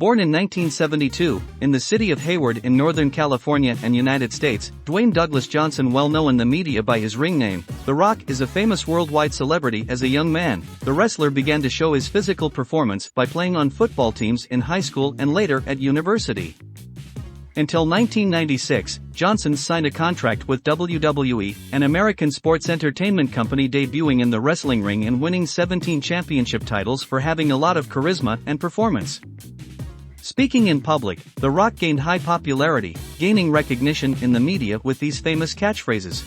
Born in 1972, in the city of Hayward in Northern California and United States, Dwayne Douglas Johnson, well known in the media by his ring name, The Rock, is a famous worldwide celebrity. As a young man, the wrestler began to show his physical performance by playing on football teams in high school and later at university. Until 1996, Johnson signed a contract with WWE, an American sports entertainment company debuting in the wrestling ring and winning 17 championship titles for having a lot of charisma and performance. Speaking in public, The Rock gained high popularity, gaining recognition in the media with these famous catchphrases.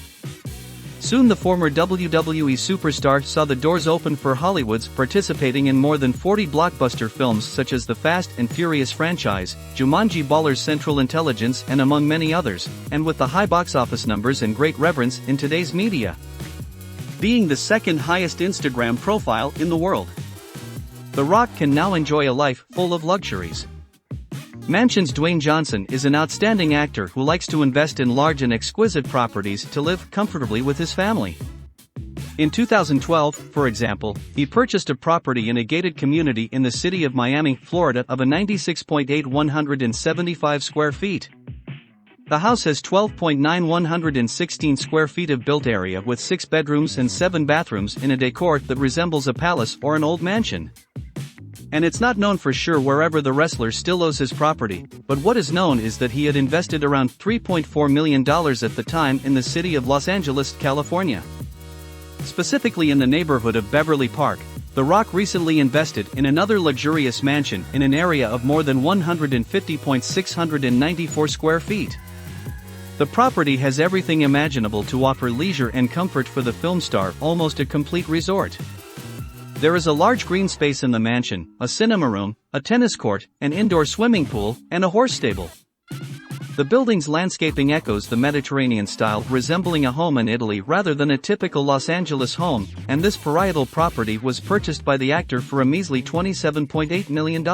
Soon the former WWE superstar saw the doors open for Hollywood's, participating in more than 40 blockbuster films such as the Fast and Furious franchise, Jumanji: Ballers Central Intelligence, and among many others, and with the high box office numbers and great reverence in today's media. Being the second highest Instagram profile in the world, The Rock can now enjoy a life full of luxuries. Mansions. Dwayne Johnson is an outstanding actor who likes to invest in large and exquisite properties to live comfortably with his family. In 2012, for example, he purchased a property in a gated community in the city of Miami, Florida of a 96.8175 square feet. The house has 12.9116 square feet of built area with 6 bedrooms and 7 bathrooms in a decor that resembles a palace or an old mansion. And it's not known for sure wherever the wrestler still owes his property, but what is known is that he had invested around $3.4 million at the time in the city of Los Angeles, California. Specifically in the neighborhood of Beverly Park, The Rock recently invested in another luxurious mansion in an area of more than 150.694 square feet. The property has everything imaginable to offer leisure and comfort for the film star, almost a complete resort. There is a large green space in the mansion, a cinema room, a tennis court, an indoor swimming pool, and a horse stable. The building's landscaping echoes the Mediterranean style, resembling a home in Italy rather than a typical Los Angeles home, and this parietal property was purchased by the actor for a measly $27.8 million.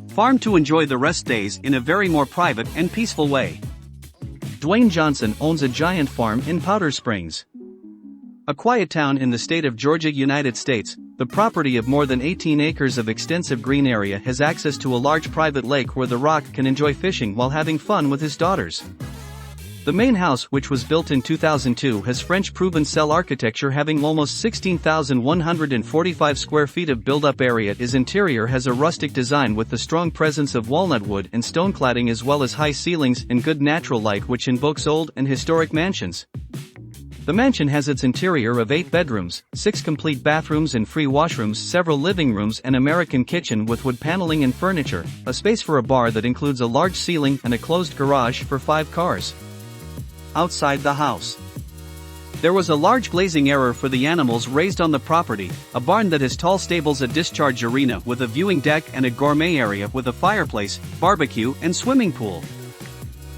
Farm to enjoy the rest days in a very more private and peaceful way. Dwayne Johnson owns a giant farm in Powder Springs, a quiet town in the state of Georgia, United States. The property of more than 18 acres of extensive green area has access to a large private lake where The Rock can enjoy fishing while having fun with his daughters. The main house, which was built in 2002, has French Provençal architecture having almost 16,145 square feet of build-up area. Its interior has a rustic design with the strong presence of walnut wood and stone cladding as well as high ceilings and good natural light which invokes old and historic mansions. The mansion has its interior of 8 bedrooms, 6 complete bathrooms and free washrooms, several living rooms, an American kitchen with wood paneling and furniture, a space for a bar that includes a large ceiling and a closed garage for 5 cars. Outside the house, there was a large glazing error for the animals raised on the property, a barn that has tall stables, a discharge arena with a viewing deck and a gourmet area with a fireplace, barbecue and swimming pool.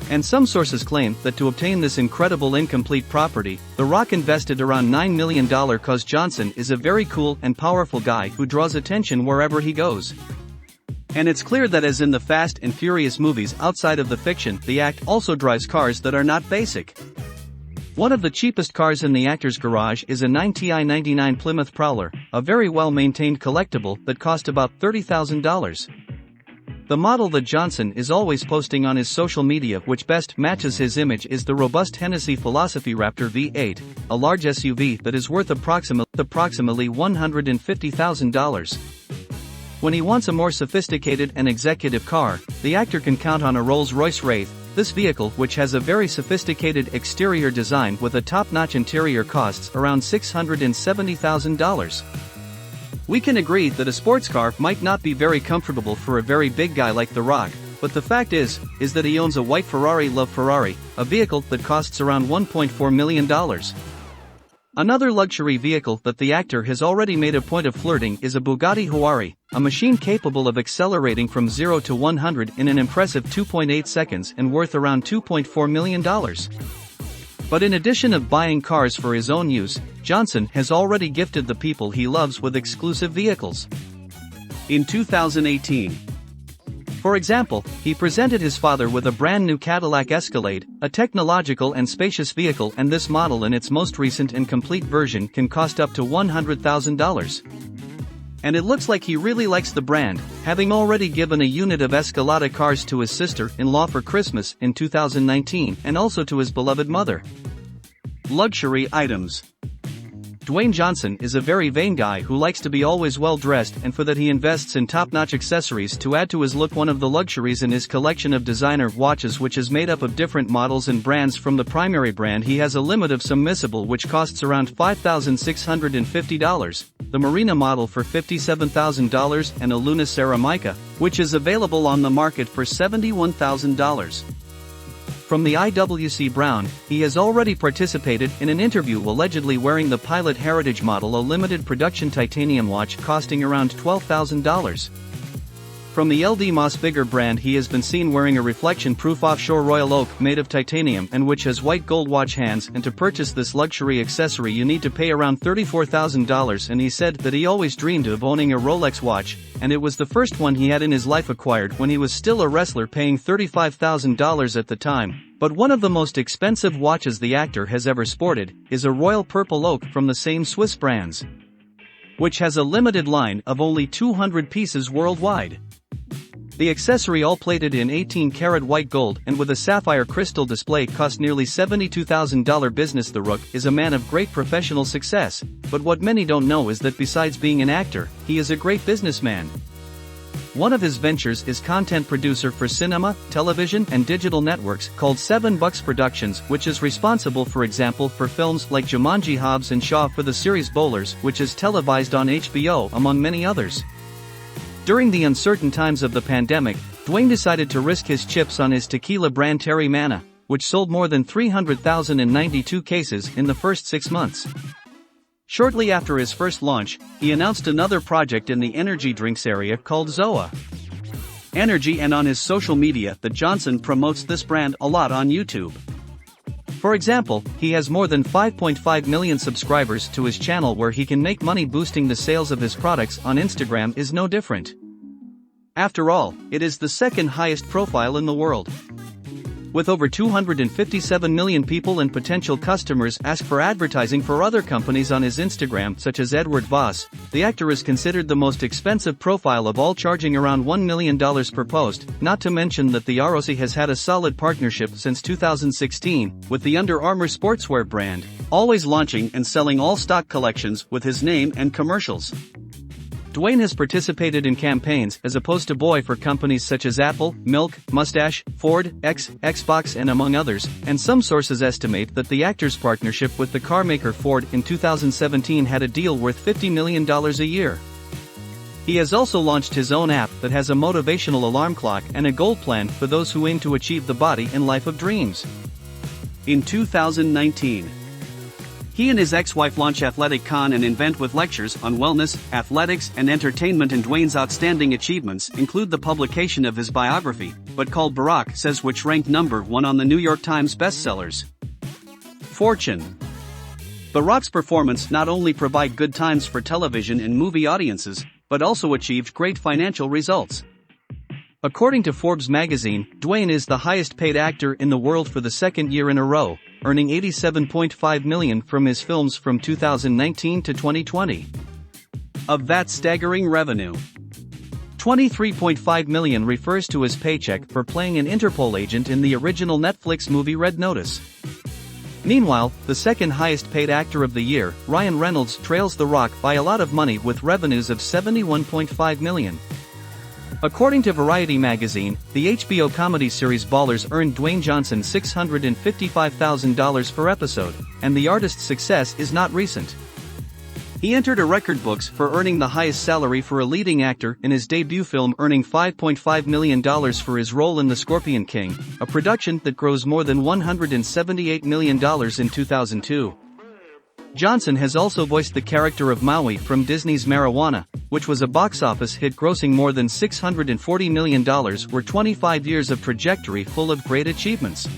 And some sources claim that to obtain this incredible incomplete property, The Rock invested around $9 million cause Johnson is a very cool and powerful guy who draws attention wherever he goes. And it's clear that as in the Fast and Furious movies, outside of the fiction, the act also drives cars that are not basic. One of the cheapest cars in the actor's garage is a 9TI-99 Plymouth Prowler, a very well-maintained collectible that cost about $30,000. The model that Johnson is always posting on his social media which best matches his image is the robust Hennessy Philosophy Raptor V8, a large SUV that is worth approximately $150,000. When he wants a more sophisticated and executive car, the actor can count on a Rolls-Royce Wraith. This vehicle, which has a very sophisticated exterior design with a top-notch interior, costs around $670,000. We can agree that a sports car might not be very comfortable for a very big guy like The Rock, but the fact is that he owns a white Ferrari LaFerrari, a vehicle that costs around $1.4 million. Another luxury vehicle that the actor has already made a point of flirting is a Bugatti Huari, a machine capable of accelerating from 0 to 100 in an impressive 2.8 seconds and worth around $2.4 million. But in addition of buying cars for his own use, Johnson has already gifted the people he loves with exclusive vehicles. In 2018, for example, he presented his father with a brand new Cadillac Escalade, a technological and spacious vehicle, and this model in its most recent and complete version can cost up to $100,000. And it looks like he really likes the brand, having already given a unit of Escalade cars to his sister-in-law for Christmas in 2019 and also to his beloved mother. Luxury items. Dwayne Johnson is a very vain guy who likes to be always well dressed, and for that he invests in top-notch accessories to add to his look. One of the luxuries in his collection of designer watches, which is made up of different models and brands. From the primary brand he has a limit of submissible which costs around $5,650, the Marina model for $57,000 and a Luna Ceramica, which is available on the market for $71,000. From the IWC Brown, he has already participated in an interview allegedly wearing the Pilot Heritage model, a limited production titanium watch costing around $12,000. From the LD Moss Bigger brand he has been seen wearing a reflection-proof offshore royal oak made of titanium and which has white gold watch hands, and to purchase this luxury accessory you need to pay around $34,000, and he said that he always dreamed of owning a Rolex watch, and it was the first one he had in his life, acquired when he was still a wrestler, paying $35,000 at the time. But one of the most expensive watches the actor has ever sported is a royal purple oak from the same Swiss brands, which has a limited line of only 200 pieces worldwide. The accessory, all plated in 18-karat white gold and with a sapphire crystal display, cost nearly $72,000. Business. The Rook is a man of great professional success, but what many don't know is that besides being an actor, he is a great businessman. One of his ventures is content producer for cinema, television and digital networks called 7 Bucks Productions, which is responsible, for example, for films like Jumanji, Hobbs and Shaw, for the series Bowlers, which is televised on HBO, among many others. During the uncertain times of the pandemic, Dwayne decided to risk his chips on his tequila brand Terry Mana, which sold more than 300,092 cases in the first 6 months. Shortly after his first launch, he announced another project in the energy drinks area called Zoa Energy, and on his social media, the Johnson promotes this brand a lot on YouTube. For example, he has more than 5.5 million subscribers to his channel where he can make money boosting the sales of his products. On Instagram is no different. After all, it is the second highest profile in the world. With over 257 million people and potential customers ask for advertising for other companies on his Instagram, such as Edward Voss, the actor is considered the most expensive profile of all, charging around $1 million per post, not to mention that the ROC has had a solid partnership since 2016 with the Under Armour sportswear brand, always launching and selling all stock collections with his name and commercials. Dwayne has participated in campaigns as a poster boy for companies such as Apple, Milk, Mustache, Ford, Xbox and among others, and some sources estimate that the actor's partnership with the carmaker Ford in 2017 had a deal worth $50 million a year. He has also launched his own app that has a motivational alarm clock and a goal plan for those who aim to achieve the body and life of dreams. In 2019, he and his ex-wife launch Athletic Con, an event with lectures on wellness, athletics, and entertainment. And Dwayne's outstanding achievements include the publication of his biography, But Called Barack Says, which ranked #1 on the New York Times bestsellers. Fortune. Barack's performance not only provided good times for television and movie audiences, but also achieved great financial results. According to Forbes magazine, Dwayne is the highest paid actor in the world for the second year in a row, earning $87.5 million from his films from 2019 to 2020. Of that staggering revenue, $23.5 million refers to his paycheck for playing an Interpol agent in the original Netflix movie Red Notice. Meanwhile, the second highest paid actor of the year, Ryan Reynolds, trails The Rock by a lot of money with revenues of $71.5 million. According to Variety magazine, the HBO comedy series Ballers earned Dwayne Johnson $655,000 per episode, and the artist's success is not recent. He entered a record books for earning the highest salary for a leading actor in his debut film, earning $5.5 million for his role in The Scorpion King, a production that grossed more than $178 million in 2002. Johnson has also voiced the character of Maui from Disney's Marijuana, which was a box office hit grossing more than $640 million. Were 25 years of trajectory full of great achievements.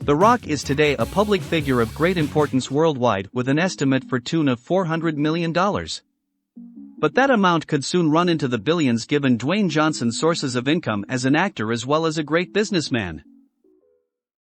The Rock is today a public figure of great importance worldwide with an estimate for tune of $400 million. But that amount could soon run into the billions given Dwayne Johnson's sources of income as an actor as well as a great businessman.